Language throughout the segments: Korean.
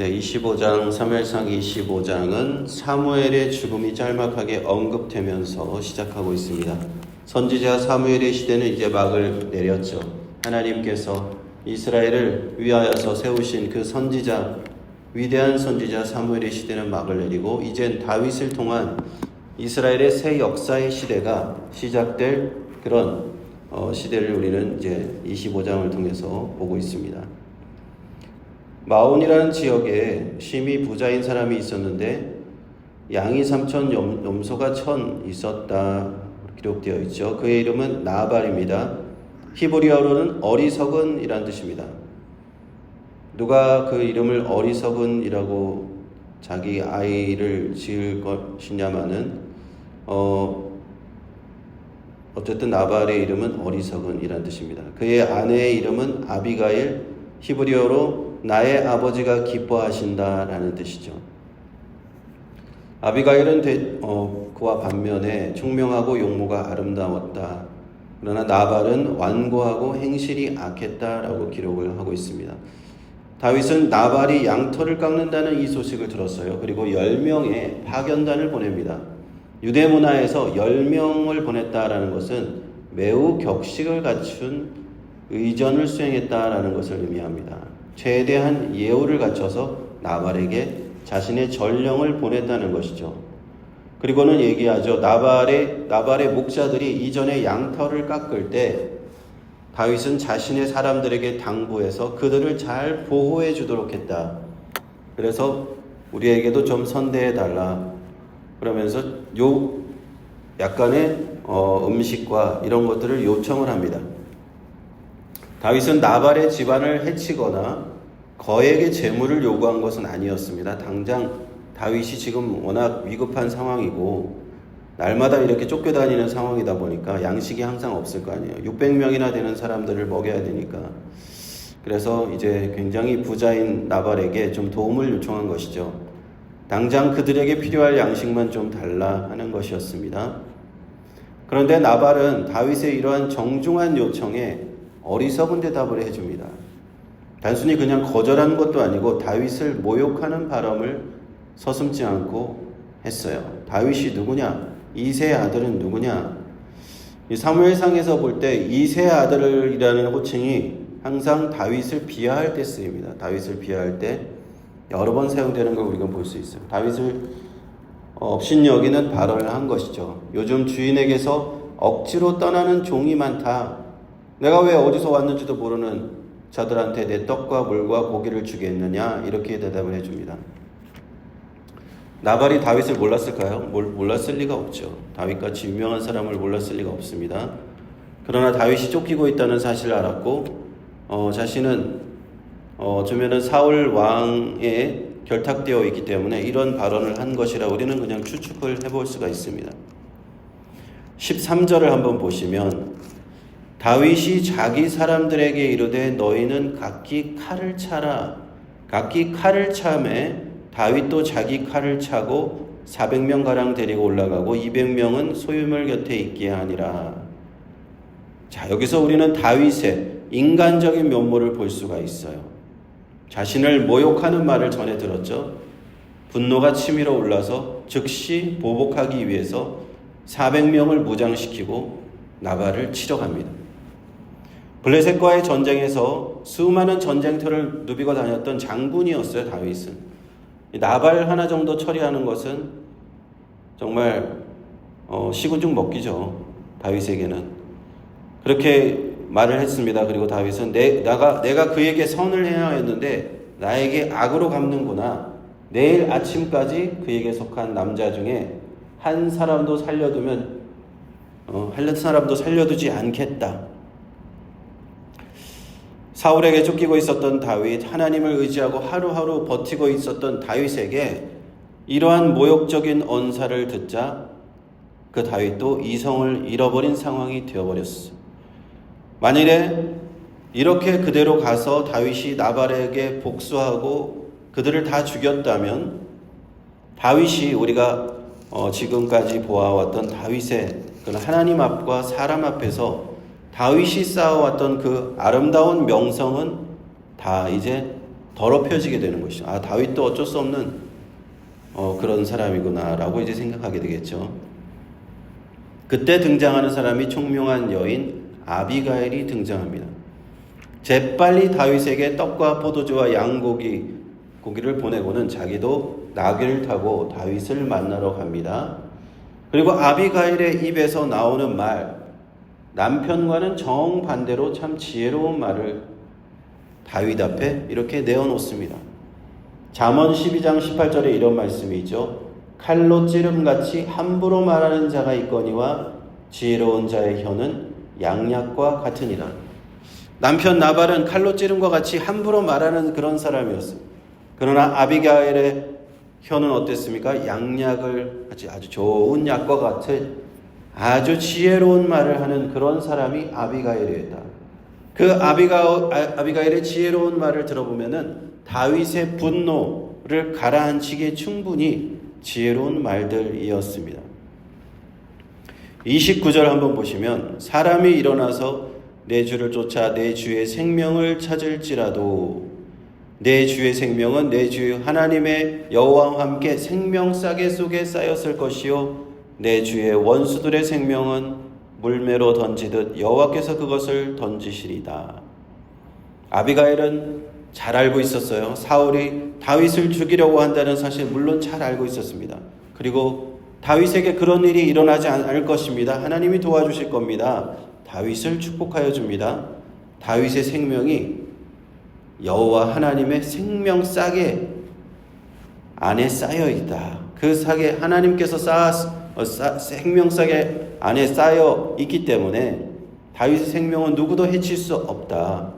네, 25장, 사무엘상 25장은 사무엘의 죽음이 짤막하게 언급되면서 시작하고 있습니다. 선지자 사무엘의 시대는 이제 막을 내렸죠. 하나님께서 이스라엘을 위하여서 세우신 그 선지자, 위대한 선지자 사무엘의 시대는 막을 내리고 이젠 다윗을 통한 이스라엘의 새 역사의 시대가 시작될 그런 시대를 우리는 이제 25장을 통해서 보고 있습니다. 마온이라는 지역에 심히 부자인 사람이 있었는데 양이 3천, 염소가 1,000 있었다 기록되어 있죠. 그의 이름은 나발입니다. 히브리어로는 어리석은이란 뜻입니다. 누가 그 이름을 어리석은이라고 자기 아이를 지을 것이냐마는 어쨌든 나발의 이름은 어리석은이란 뜻입니다. 그의 아내의 이름은 아비가일, 히브리어로 나의 아버지가 기뻐하신다라는 뜻이죠. 아비가일은 그와 반면에 총명하고 용모가 아름다웠다. 그러나 나발은 완고하고 행실이 악했다라고 기록을 하고 있습니다. 다윗은 나발이 양털을 깎는다는 이 소식을 들었어요. 그리고 10명의 파견단을 보냅니다. 유대 문화에서 10명을 보냈다라는 것은 매우 격식을 갖춘 의전을 수행했다라는 것을 의미합니다. 최대한 예우를 갖춰서 나발에게 자신의 전령을 보냈다는 것이죠. 그리고는 얘기하죠. 나발의 목자들이 이전에 양털을 깎을 때 다윗은 자신의 사람들에게 당부해서 그들을 잘 보호해 주도록 했다. 그래서 우리에게도 좀 선대해 달라. 그러면서 약간의 음식과 이런 것들을 요청을 합니다. 다윗은 나발의 집안을 해치거나 거액의 재물을 요구한 것은 아니었습니다. 당장 다윗이 지금 워낙 위급한 상황이고 날마다 이렇게 쫓겨다니는 상황이다 보니까 양식이 항상 없을 거 아니에요. 600명이나 되는 사람들을 먹여야 되니까. 그래서 이제 굉장히 부자인 나발에게 좀 도움을 요청한 것이죠. 당장 그들에게 필요할 양식만 좀 달라 하는 것이었습니다. 그런데 나발은 다윗의 이러한 정중한 요청에 어리석은 대답을 해줍니다. 단순히 그냥 거절한 것도 아니고 다윗을 모욕하는 발언을 서슴지 않고 했어요. 다윗이 누구냐? 이새의 아들은 누구냐? 이 사무엘상에서 볼 때 이새의 아들이라는 호칭이 항상 다윗을 비하할 때 쓰입니다. 다윗을 비하할 때 여러 번 사용되는 걸 우리가 볼 수 있어요. 다윗을 업신여기는 발언을 한 것이죠. 요즘 주인에게서 억지로 떠나는 종이 많다. 내가 왜 어디서 왔는지도 모르는 자들한테 내 떡과 물과 고기를 주겠느냐? 이렇게 대답을 해줍니다. 나발이 다윗을 몰랐을까요? 몰랐을 리가 없죠. 다윗같이 유명한 사람을 몰랐을 리가 없습니다. 그러나 다윗이 쫓기고 있다는 사실을 알았고 자신은 어쩌면은 사울 왕에 결탁되어 있기 때문에 이런 발언을 한 것이라 우리는 그냥 추측을 해볼 수가 있습니다. 13절을 한번 보시면 다윗이 자기 사람들에게 이르되 너희는 각기 칼을 차라. 각기 칼을 차매 다윗도 자기 칼을 차고 400명가량 데리고 올라가고 200명은 소유물 곁에 있게 하니라. 자, 여기서 우리는 다윗의 인간적인 면모를 볼 수가 있어요. 자신을 모욕하는 말을 전해 들었죠. 분노가 치밀어 올라서 즉시 보복하기 위해서 400명을 무장시키고 나발을 치러 갑니다. 블레셋과의 전쟁에서 수많은 전쟁터를 누비고 다녔던 장군이었어요. 다윗은. 나발 하나 정도 처리하는 것은 정말 시군죽 먹기죠. 다윗에게는. 그렇게 말을 했습니다. 그리고 다윗은 내가 그에게 선을 행하였는데 나에게 악으로 갚는구나. 내일 아침까지 그에게 속한 남자 중에 한 사람도 살려두지 않겠다. 사울에게 쫓기고 있었던 다윗, 하나님을 의지하고 하루하루 버티고 있었던 다윗에게 이러한 모욕적인 언사를 듣자 그 다윗도 이성을 잃어버린 상황이 되어버렸어. 만일에 이렇게 그대로 가서 다윗이 나발에게 복수하고 그들을 다 죽였다면 다윗이 우리가 지금까지 보아왔던 다윗의 그 하나님 앞과 사람 앞에서 다윗이 쌓아왔던 그 아름다운 명성은 다 이제 더럽혀지게 되는 것이죠. 아, 다윗도 어쩔 수 없는 그런 사람이구나라고 이제 생각하게 되겠죠. 그때 등장하는 사람이 총명한 여인 아비가일이 등장합니다. 재빨리 다윗에게 떡과 포도주와 고기를 보내고는 자기도 나귀를 타고 다윗을 만나러 갑니다. 그리고 아비가일의 입에서 나오는 말, 남편과는 정반대로 참 지혜로운 말을 다윗 앞에 이렇게 내어놓습니다. 잠언 12장 18절에 이런 말씀이 있죠. 칼로 찌름같이 함부로 말하는 자가 있거니와 지혜로운 자의 혀는 양약과 같으니라. 남편 나발은 칼로 찌름과 같이 함부로 말하는 그런 사람이었어요. 그러나 아비가일의 혀는 어땠습니까? 양약을 아주 좋은 약과 같은 아주 지혜로운 말을 하는 그런 사람이 아비가일이었다. 그 아비가일의 지혜로운 말을 들어보면은 다윗의 분노를 가라앉히기에 충분히 지혜로운 말들이었습니다. 29절 한번 보시면 사람이 일어나서 내 주를 쫓아 내 주의 생명을 찾을지라도 내 주의 생명은 내 주 하나님의 여호와와 함께 생명싸개 속에 쌓였을 것이요 내 주의 원수들의 생명은 물매로 던지듯 여호와께서 그것을 던지시리다. 아비가일은 잘 알고 있었어요. 사울이 다윗을 죽이려고 한다는 사실 물론 잘 알고 있었습니다. 그리고 다윗에게 그런 일이 일어나지 않을 것입니다. 하나님이 도와주실 겁니다. 다윗을 축복하여 줍니다. 다윗의 생명이 여호와 하나님의 생명 싸개 안에 쌓여 있다. 그 싸개 하나님께서 생명 싸개 안에 쌓여 있기 때문에 다윗의 생명은 누구도 해칠 수 없다.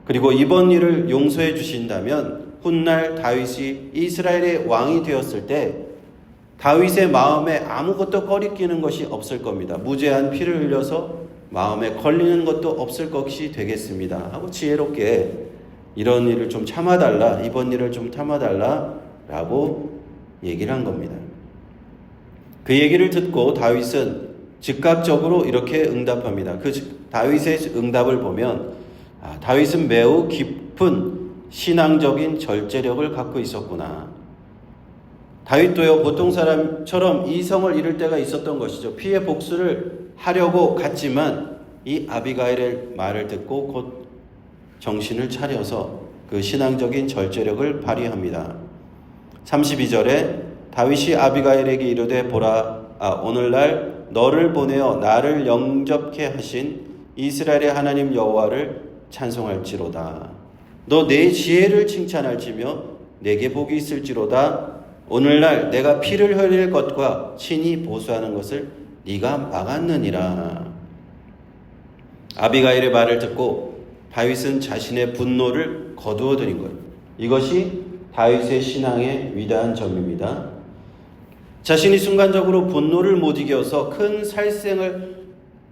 그리고 이번 일을 용서해 주신다면 훗날 다윗이 이스라엘의 왕이 되었을 때 다윗의 마음에 아무것도 꺼리끼는 것이 없을 겁니다. 무죄한 피를 흘려서 마음에 걸리는 것도 없을 것이 되겠습니다. 하고 지혜롭게 이런 일을 좀 참아달라, 이번 일을 좀 참아달라 라고 얘기를 한 겁니다. 그 얘기를 듣고 다윗은 즉각적으로 이렇게 응답합니다. 그 다윗의 응답을 보면 다윗은 매우 깊은 신앙적인 절제력을 갖고 있었구나. 다윗도요, 보통 사람처럼 이성을 잃을 때가 있었던 것이죠. 피해 복수를 하려고 갔지만 이 아비가일의 말을 듣고 곧 정신을 차려서 그 신앙적인 절제력을 발휘합니다. 32절에 다윗이 아비가일에게 이르되 보라, 오늘날 너를 보내어 나를 영접케 하신 이스라엘의 하나님 여호와를 찬송할지로다. 너 내 지혜를 칭찬할지며 내게 복이 있을지로다. 오늘날 내가 피를 흘릴 것과 친히 보수하는 것을 네가 막았느니라. 아비가일의 말을 듣고 다윗은 자신의 분노를 거두어들인 거예요. 이것이 다윗의 신앙의 위대한 점입니다. 자신이 순간적으로 분노를 못 이겨서 큰 살생을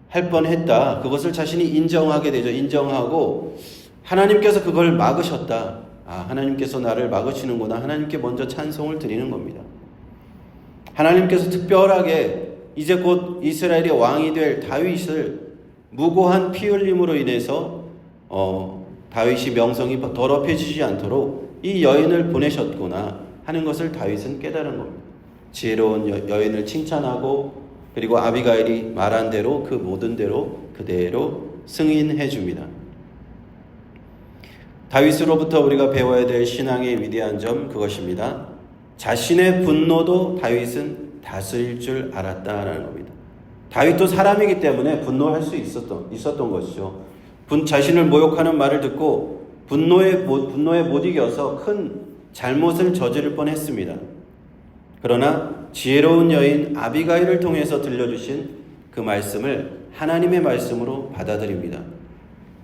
할 뻔했다. 그것을 자신이 인정하게 되죠. 인정하고 하나님께서 그걸 막으셨다. 하나님께서 나를 막으시는구나. 하나님께 먼저 찬송을 드리는 겁니다. 하나님께서 특별하게 이제 곧 이스라엘의 왕이 될 다윗을 무고한 피 흘림으로 인해서 다윗이 명성이 더럽혀지지 않도록 이 여인을 보내셨구나 하는 것을 다윗은 깨달은 겁니다. 지혜로운 여인을 칭찬하고 그리고 아비가일이 말한 대로 그 모든 대로 그대로 승인해 줍니다. 다윗으로부터 우리가 배워야 될 신앙의 위대한 점 그것입니다. 자신의 분노도 다윗은 다스릴 줄 알았다라는 겁니다. 다윗도 사람이기 때문에 분노할 수 있었던 것이죠. 자신을 모욕하는 말을 듣고 분노에 못 이겨서 큰 잘못을 저지를 뻔했습니다. 그러나 지혜로운 여인 아비가일을 통해서 들려주신 그 말씀을 하나님의 말씀으로 받아들입니다.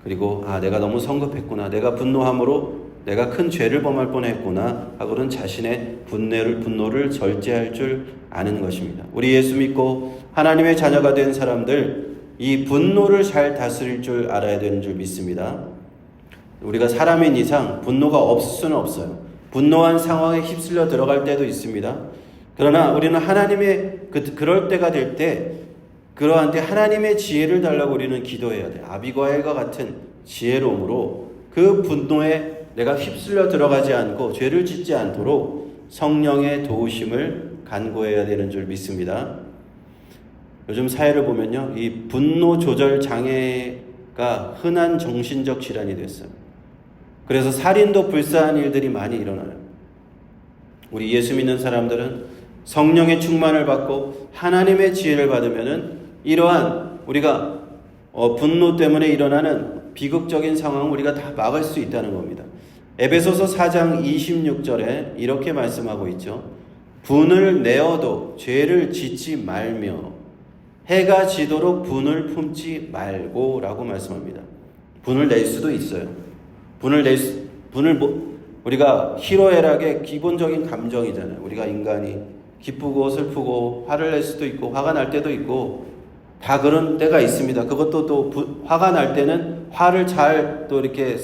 그리고 내가 너무 성급했구나. 내가 분노함으로 내가 큰 죄를 범할 뻔했구나 하고는 자신의 분노를 절제할 줄 아는 것입니다. 우리 예수 믿고 하나님의 자녀가 된 사람들 이 분노를 잘 다스릴 줄 알아야 되는 줄 믿습니다. 우리가 사람인 이상 분노가 없을 수는 없어요. 분노한 상황에 휩쓸려 들어갈 때도 있습니다. 그러나 우리는 하나님의 그럴 때가 될 때 그러한 때 하나님의 지혜를 달라고 우리는 기도해야 돼요. 아비가일과 같은 지혜로움으로 그 분노에 내가 휩쓸려 들어가지 않고 죄를 짓지 않도록 성령의 도우심을 간구해야 되는 줄 믿습니다. 요즘 사회를 보면요, 이 분노 조절 장애가 흔한 정신적 질환이 됐어요. 그래서 살인도 불사한 일들이 많이 일어나요. 우리 예수 믿는 사람들은 성령의 충만을 받고 하나님의 지혜를 받으면은 이러한 우리가 분노 때문에 일어나는 비극적인 상황을 우리가 다 막을 수 있다는 겁니다. 에베소서 4장 26절에 이렇게 말씀하고 있죠. 분을 내어도 죄를 짓지 말며 해가 지도록 분을 품지 말고 라고 말씀합니다. 분을 낼 수도 있어요. 우리가 희로애락의 기본적인 감정이잖아요. 우리가 인간이 기쁘고 슬프고 화를 낼 수도 있고 화가 날 때도 있고 다 그런 때가 있습니다. 그것도 또 화가 날 때는 화를 잘 또 이렇게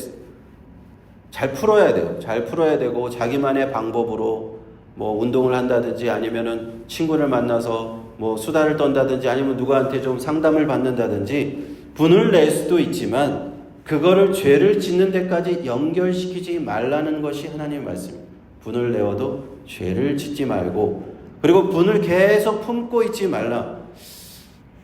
잘 풀어야 돼요. 잘 풀어야 되고 자기만의 방법으로 뭐 운동을 한다든지 아니면은 친구를 만나서 뭐 수다를 떤다든지 아니면 누구한테 좀 상담을 받는다든지 분을 낼 수도 있지만 그거를 죄를 짓는 데까지 연결시키지 말라는 것이 하나님의 말씀입니다. 분을 내어도 죄를 짓지 말고 그리고 분을 계속 품고 있지 말라.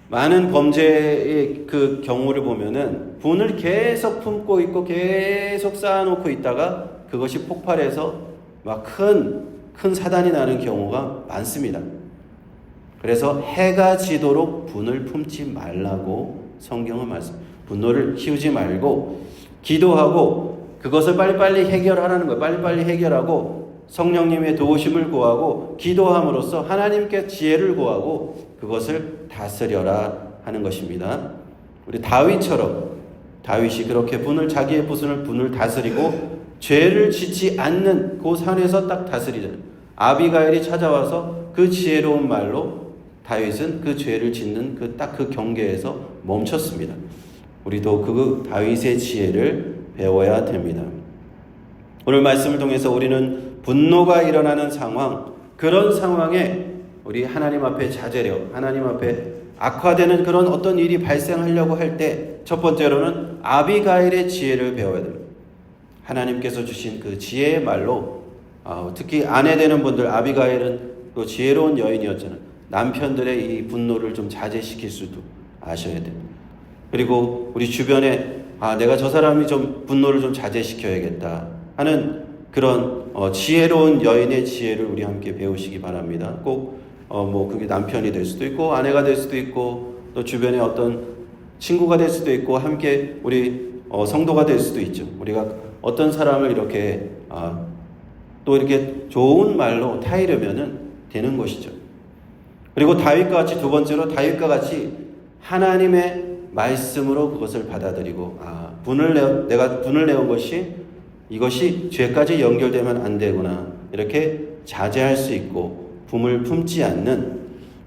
많은 범죄의 그 경우를 보면은 분을 계속 품고 있고 계속 쌓아놓고 있다가 그것이 폭발해서 막 큰 사단이 나는 경우가 많습니다. 그래서 해가 지도록 분을 품지 말라고 성경은 말씀합니다. 분노를 키우지 말고 기도하고 그것을 빨리빨리 해결하라는 거예요. 빨리빨리 해결하고 성령님의 도우심을 구하고 기도함으로써 하나님께 지혜를 구하고 그것을 다스려라 하는 것입니다. 우리 다윗이 그렇게 자기의 분을 다스리고 죄를 짓지 않는 그 산에서 딱 다스리잖아요. 아비가일이 찾아와서 그 지혜로운 말로 다윗은 그 죄를 짓는 그 경계에서 멈췄습니다. 우리도 그 다윗의 지혜를 배워야 됩니다. 오늘 말씀을 통해서 우리는 분노가 일어나는 상황, 그런 상황에 우리 하나님 앞에 자제력, 하나님 앞에 악화되는 그런 어떤 일이 발생하려고 할 때 첫 번째로는 아비가일의 지혜를 배워야 됩니다. 하나님께서 주신 그 지혜의 말로 특히 아내 되는 분들, 아비가일은 또 지혜로운 여인이었잖아요. 남편들의 이 분노를 좀 자제시킬 수도 아셔야 됩니다. 그리고 우리 주변에 내가 저 사람이 좀 분노를 좀 자제시켜야겠다 하는 그런 지혜로운 여인의 지혜를 우리 함께 배우시기 바랍니다. 꼭 그게 남편이 될 수도 있고 아내가 될 수도 있고 또 주변에 어떤 친구가 될 수도 있고 함께 우리 성도가 될 수도 있죠. 우리가 어떤 사람을 이렇게 또 이렇게 좋은 말로 타이르면은 되는 것이죠. 그리고 다윗과 같이 두 번째로 다윗과 같이 하나님의 말씀으로 그것을 받아들이고 내가 분을 내온 것이 이것이 죄까지 연결되면 안 되구나 이렇게 자제할 수 있고 분을 품지 않는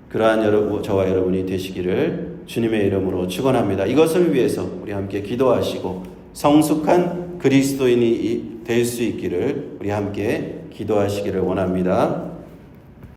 그러한 저와 여러분이 되시기를 주님의 이름으로 축원합니다. 이것을 위해서 우리 함께 기도하시고 성숙한 그리스도인이 될 수 있기를 우리 함께 기도하시기를 원합니다.